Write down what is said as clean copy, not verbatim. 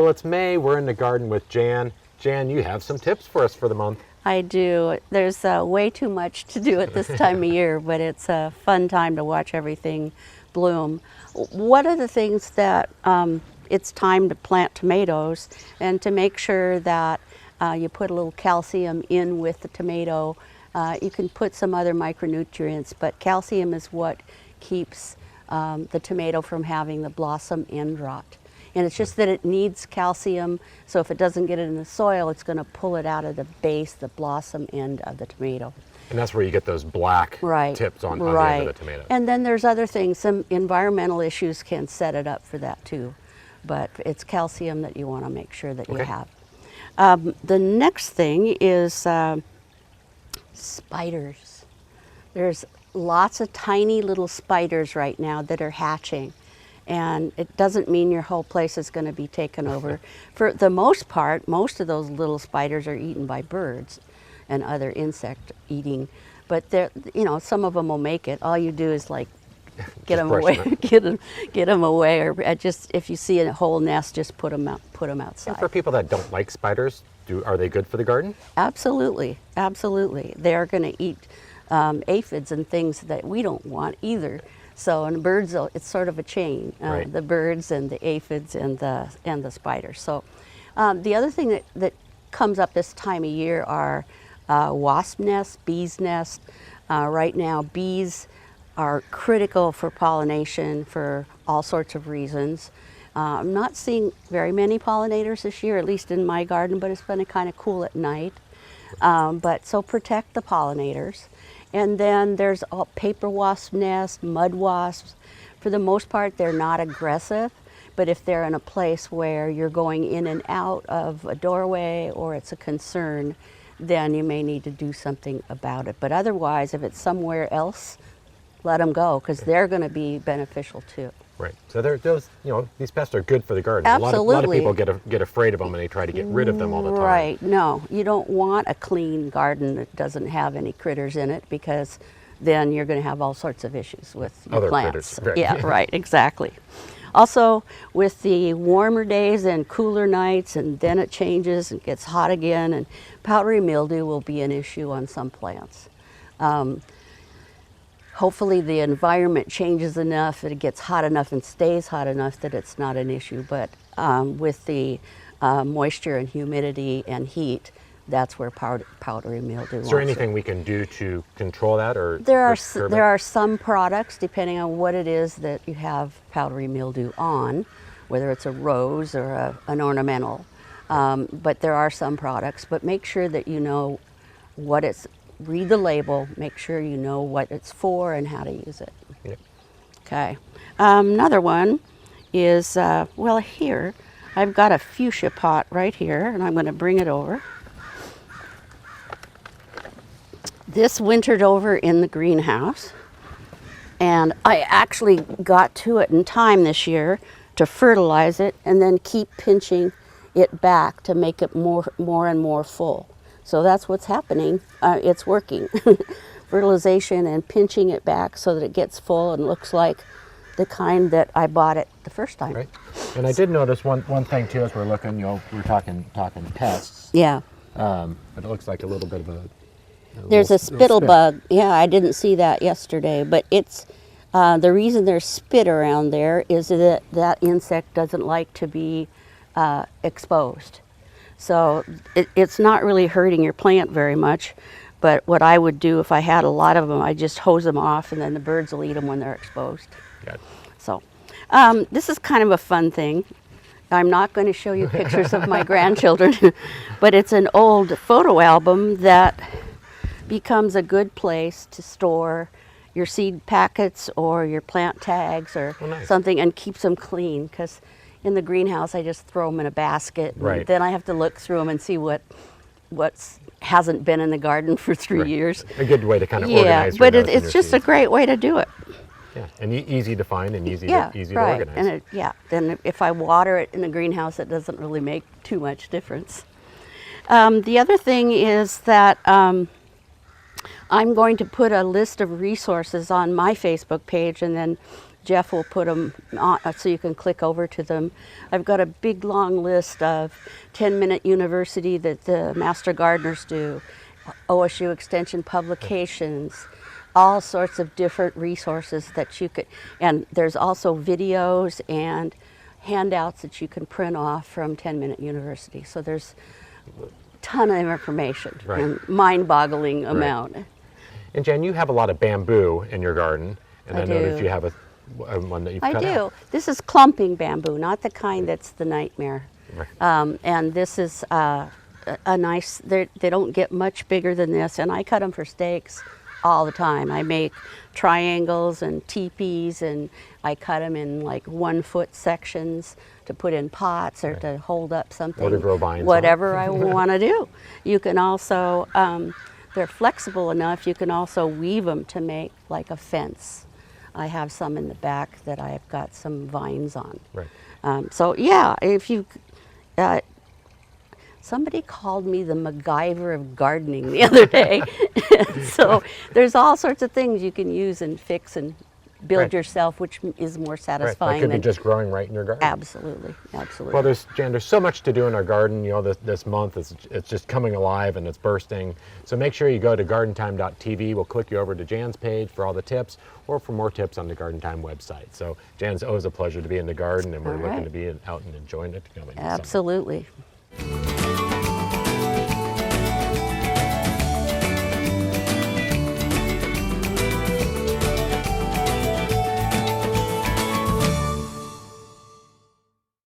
Well, it's May. We're in the garden with Jan. Jan, you have some tips for us for the month. I do. There's way too much to do at this time of year, but it's a fun time to watch everything bloom. One of the things that it's time to plant tomatoes, and to make sure that you put a little calcium in with the tomato. You can put some other micronutrients, but calcium is what keeps the tomato from having the blossom end rot. And it's just that it needs calcium, so if it doesn't get it in the soil, it's going to pull it out of the base, the blossom end of the tomato. And that's where you get those black tips on the end of the tomato. And then there's other things. Some environmental issues can set it up for that too. But it's calcium that you want to make sure that you have. The next thing is spiders. There's lots of tiny little spiders right now that are hatching. And it doesn't mean your whole place is going to be taken over. For the most part, most of those little spiders are eaten by birds and other insect eating. But you know, some of them will make it. All you do is like get them away, get them away, or just if you see a whole nest, just put them outside. And for people that don't like spiders, are they good for the garden? Absolutely, absolutely. They are going to eat aphids and things that we don't want either. So, and birds, it's sort of a chain, the birds and the aphids and the spiders. So the other thing that comes up this time of year are wasp nests, bees nests. Right now, bees are critical for pollination for all sorts of reasons. I'm not seeing very many pollinators this year, at least in my garden, but it's been kind of cool at night. So protect the pollinators. And then there's paper wasp nests, mud wasps. For the most part, they're not aggressive, but if they're in a place where you're going in and out of a doorway or it's a concern, then you may need to do something about it. But otherwise, if it's somewhere else, let them go, because they're going to be beneficial too. Right. So these pests are good for the garden. Absolutely. A lot of people get afraid of them and they try to get rid of them all the time. Right. No, you don't want a clean garden that doesn't have any critters in it, because then you're going to have all sorts of issues with your other plants. Critters. Right. Yeah, right, exactly. Also, with the warmer days and cooler nights, and then it changes and gets hot again, and powdery mildew will be an issue on some plants. Hopefully the environment changes enough that it gets hot enough and stays hot enough that it's not an issue, but with the moisture and humidity and heat, that's where powdery mildew. Is there anything we can do to control that, or there are some products, depending on what it is that you have powdery mildew on, whether it's a rose or an ornamental. But there are some products. But make sure that you know what it's. Read the label. Make sure you know what it's for and how to use it. Yep. Okay. Another one is here I've got a fuchsia pot right here, and I'm going to bring it over. This wintered over in the greenhouse, and I actually got to it in time this year to fertilize it and then keep pinching it back to make it more and more full. So that's what's happening. It's working. Fertilization and pinching it back so that it gets full and looks like the kind that I bought it the first time. Right. And I did notice one thing too as we're looking. We're talking pests. Yeah. But it looks like a little bit of a. There's a spittle bug. Yeah, I didn't see that yesterday, but it's the reason there's spit around there is that that insect doesn't like to be exposed. So it's not really hurting your plant very much, but what I would do if I had a lot of them, I just hose them off, and then the birds will eat them when they're exposed. Got it. So this is kind of a fun thing. I'm not going to show you pictures of my grandchildren, but it's an old photo album that becomes a good place to store your seed packets or your plant tags or something, and keeps them clean, because in the greenhouse I just throw them in a basket, and then I have to look through them and see what hasn't been in the garden for 3 years. A good way to kind of organize. Yeah, but it's just a great way to do it. Yeah, and easy to find and easy to organize. And then if I water it in the greenhouse, it doesn't really make too much difference. The other thing is that I'm going to put a list of resources on my Facebook page, and then Jeff will put them on so you can click over to them. I've got a big long list of 10-minute university that the master gardeners do, OSU Extension publications, all sorts of different resources that you could, and there's also videos and handouts that you can print off from 10-minute university. So there's a ton of information, Right. and mind-boggling amount. And Jan, you have a lot of bamboo in your garden, and I noticed do. you have a one that you've I cut do. out. This is clumping bamboo, not the kind that's the nightmare. Right. And this is a nice, they don't get much bigger than this, and I cut them for stakes all the time. I make triangles and teepees, and I cut them in like 1-foot sections to put in pots or to hold up something. Or to grow vines on. Whatever I want to do. You can also, they're flexible enough, you can also weave them to make like a fence. I have some in the back that I've got some vines on. Right. So yeah, if you, somebody called me the MacGyver of gardening the other day. So there's all sorts of things you can use and fix and build Right. yourself, which is more Right. satisfying That could be than just growing right in your garden. absolutely, absolutely. Well, Jan, there's so much to do in our garden. You know, this month it's just coming alive and it's bursting. So make sure you go to gardentime.tv. We'll click you over to Jan's page for all the tips, or for more tips on the Garden Time website. So Jan's always a pleasure to be in the garden, and we're All looking right. to be out and enjoying it. You know, in the summer. Absolutely.